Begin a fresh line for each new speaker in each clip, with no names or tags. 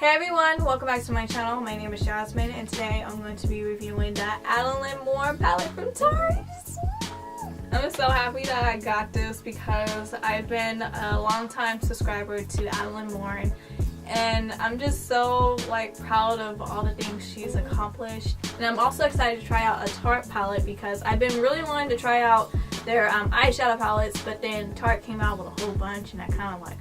Hey everyone, welcome back to my channel. My name is Jazmine and today I'm going to be reviewing the Adelaine Morin palette from Tarte. I'm so happy that I got this because I've been a long time subscriber to Adelaine Morin and I'm just so proud of all the things she's accomplished. And I'm also excited to try out a Tarte palette because I've been really wanting to try out their eyeshadow palettes, but then Tarte came out with a whole bunch and I kind of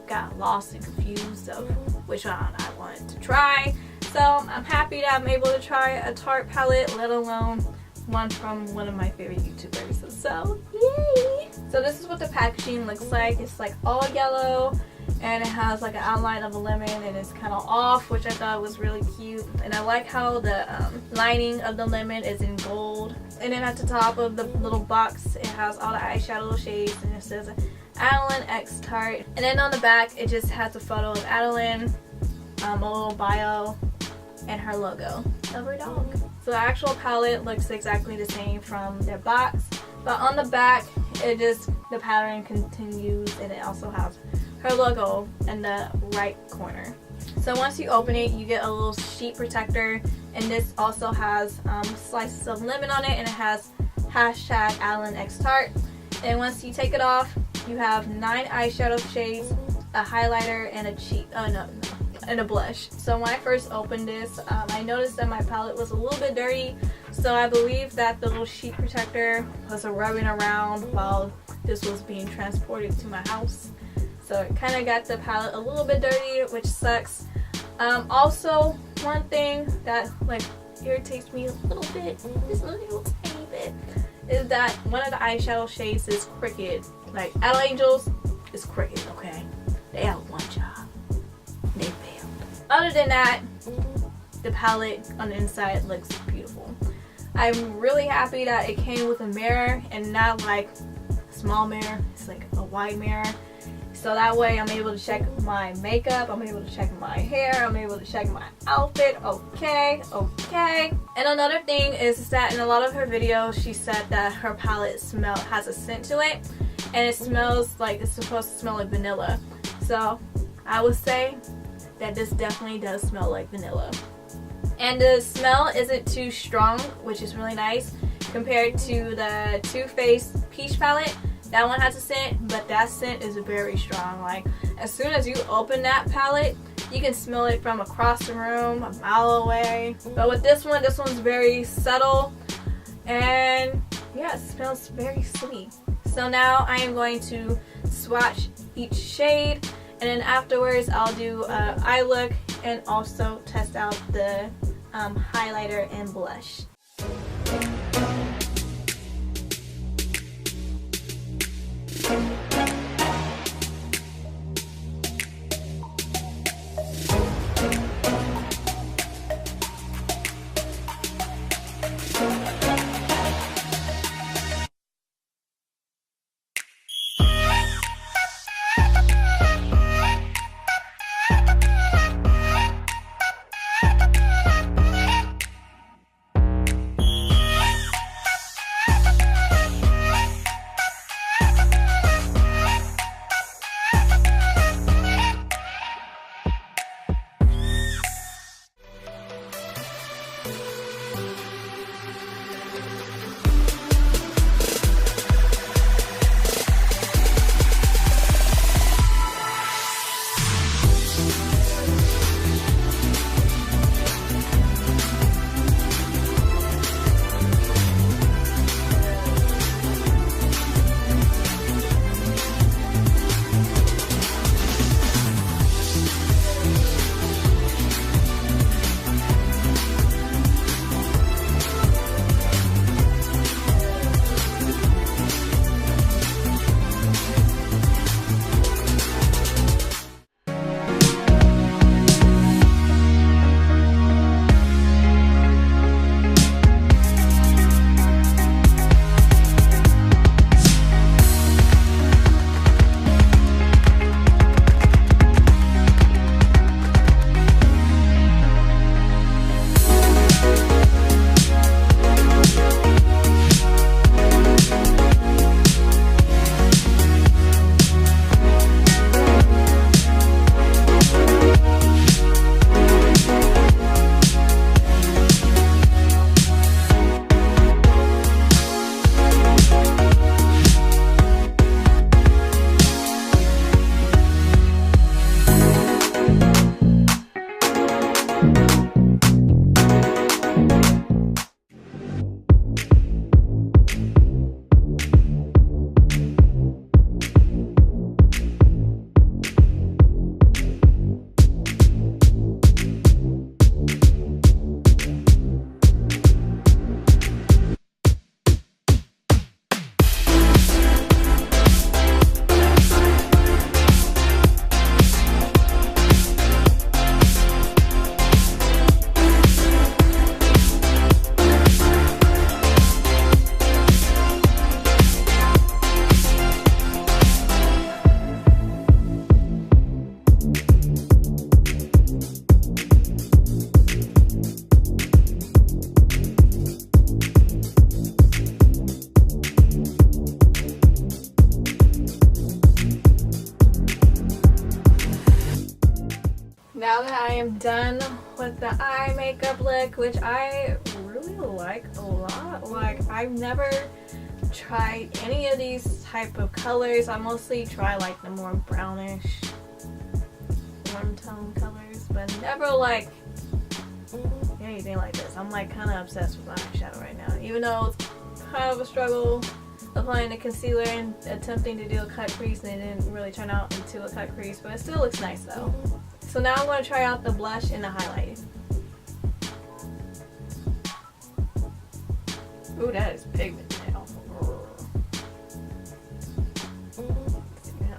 got lost and confused of which one I wanted to try. So I'm happy that I'm able to try a Tarte palette, let alone one from one of my favorite YouTubers. So yay! So this is what the packaging looks like. It's all yellow and it has an outline of a lemon and it's kind of off, which I thought was really cute. And I like how the lining of the lemon is in gold. And then at the top of the little box it has all the eyeshadow shades and it says Adelaine x Tarte. And then on the back it just has a photo of Adelaine, a little bio, and her logo of her dog. So the actual palette looks exactly the same from their box, but on the back the pattern continues and it also has her logo in the right corner. So once you open it you get a little sheet protector, and this also has slices of lemon on it and it has hashtag Adelaine x Tarte. And once you take it off you have 9 eyeshadow shades, a highlighter, and a cheek. And a blush. So when I first opened this, I noticed that my palette was a little bit dirty. So I believe that the little sheet protector was rubbing around while this was being transported to my house. So it kind of got the palette a little bit dirty, which sucks. Also, one thing that irritates me a little bit, just a little tiny bit, is that one of the eyeshadow shades is crooked. Adelaine Angels is crooked, okay? They have one job. They failed. Other than that, the palette on the inside looks beautiful. I'm really happy that it came with a mirror and not a small mirror. It's a wide mirror. So that way I'm able to check my makeup, I'm able to check my hair, I'm able to check my outfit. Okay. And another thing is that in a lot of her videos she said that her palette has a scent to it. And it smells it's supposed to smell like vanilla. So I would say that this definitely does smell like vanilla. And the smell isn't too strong, which is really nice compared to the Too Faced Peach palette. That one has a scent, but that scent is very strong. As soon as you open that palette, you can smell it from across the room, a mile away. But with this one's very subtle, and yeah, it smells very sweet. So now I am going to swatch each shade, and then afterwards I'll do an eye look and also test out the highlighter and blush. now that I am done with the eye makeup look, which I really like a lot. Like, I've never tried any of these type of colors. I mostly try like the more brownish, warm tone colors, but never like anything like this. I'm like kind of obsessed with my eyeshadow right now, even though it's kind of a struggle applying the concealer and attempting to do a cut crease, and it didn't really turn out into a cut crease, but it still looks nice though. So now I'm going to try out the blush and the highlight. Ooh, that is pigment now. See how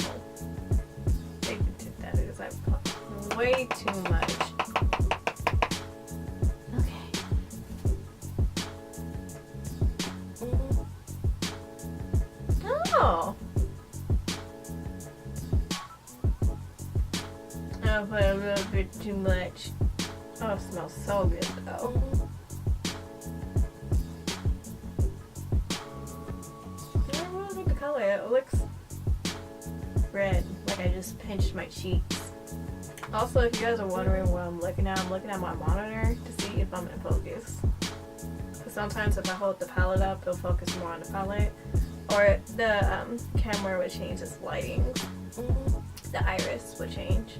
pigmented that is. I put way too much. Oh, I put a little bit too much. Oh, it smells so good though. I really like the color. It looks red, like I just pinched my cheeks. Also, if you guys are wondering what I'm looking at my monitor to see if I'm in focus. Sometimes if I hold the palette up, it'll focus more on the palette. Or the camera would change its lighting. The iris would change.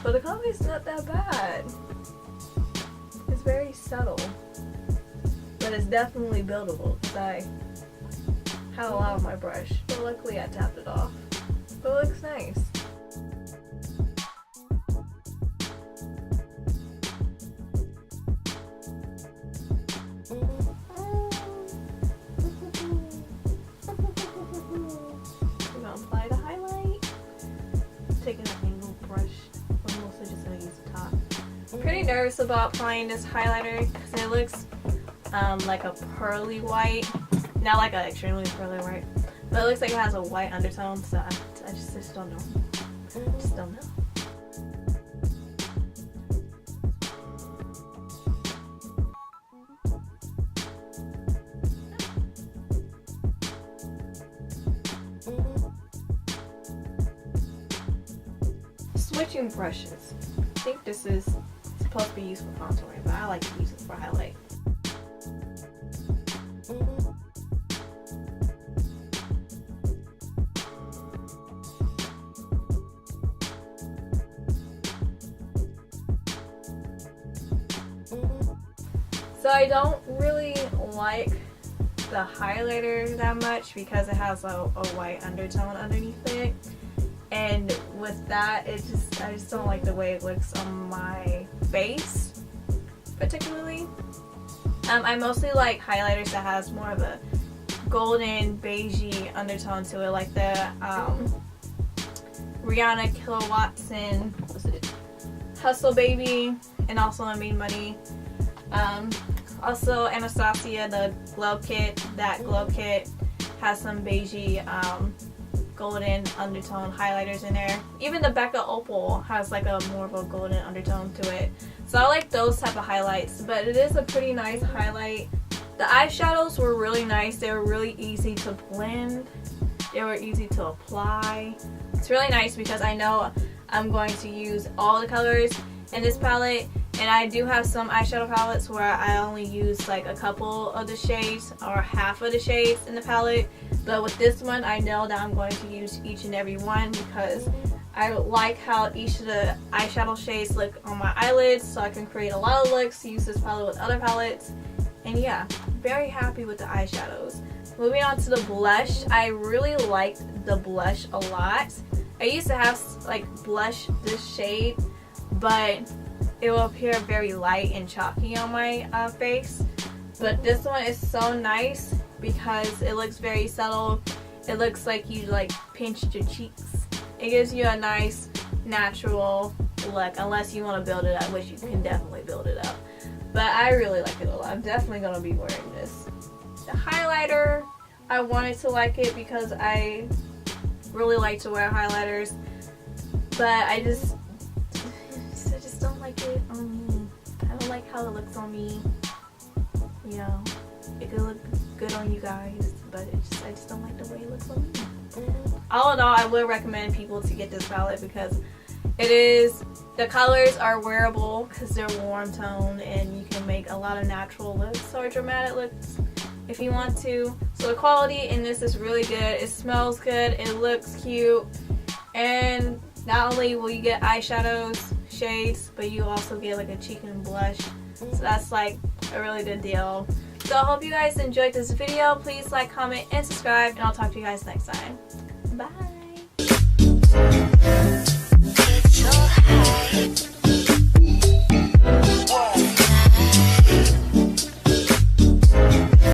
But the color is not that bad. It's very subtle. But it's definitely buildable because I had a lot on my brush. But luckily I tapped it off. But it looks nice. Pretty nervous about applying this highlighter because it looks like a pearly white, not like an extremely pearly white, but it looks like it has a white undertone, so I just don't know. Just don't know. Switching brushes. I think this is supposed to be used for contouring, but I like to use it for highlight. So I don't really like the highlighter that much because it has a white undertone underneath it. And with that, I just don't like the way it looks on my face, particularly. I mostly like highlighters that has more of a golden, beigey undertone to it, like the Rihanna Kilowatts and Hustle Baby, and also I Made Money. Also Anastasia, the Glow Kit. That Glow Kit has some beigey, golden undertone highlighters in there. Even the Becca Opal has like a more of a golden undertone to it. So I like those type of highlights, but it is a pretty nice highlight. The eyeshadows were really nice. They were really easy to blend. They were easy to apply. It's really nice because I know I'm going to use all the colors in this palette, and I do have some eyeshadow palettes where I only use like a couple of the shades or half of the shades in the palette. But with this one, I know that I'm going to use each and every one because I like how each of the eyeshadow shades look on my eyelids, so I can create a lot of looks to use this palette with other palettes. And yeah, very happy with the eyeshadows. Moving on to the blush, I really liked the blush a lot. I used to have like blush this shade, but it will appear very light and chalky on my face. But this one is so nice because it looks very subtle. It looks like you like pinched your cheeks. It gives you a nice natural look, unless you want to build it up, which you can definitely build it up. But I really like it a lot. I'm definitely going to be wearing this. The highlighter, I wanted to like it because I really like to wear highlighters, but I just don't like it on me. I don't like how it looks on me. You know, it could look good on you guys, but I just don't like the way it looks on me. All in all, I would recommend people to get this palette because it is The colors are wearable because they're warm toned, and you can make a lot of natural looks or dramatic looks if you want to. So the quality in this is really good. It smells good, it looks cute, and not only will you get eyeshadows, shades, but you also get like a cheek and blush. So that's like a really good deal. So I hope you guys enjoyed this video. Please like, comment, and subscribe, and I'll talk to you guys next time. Bye.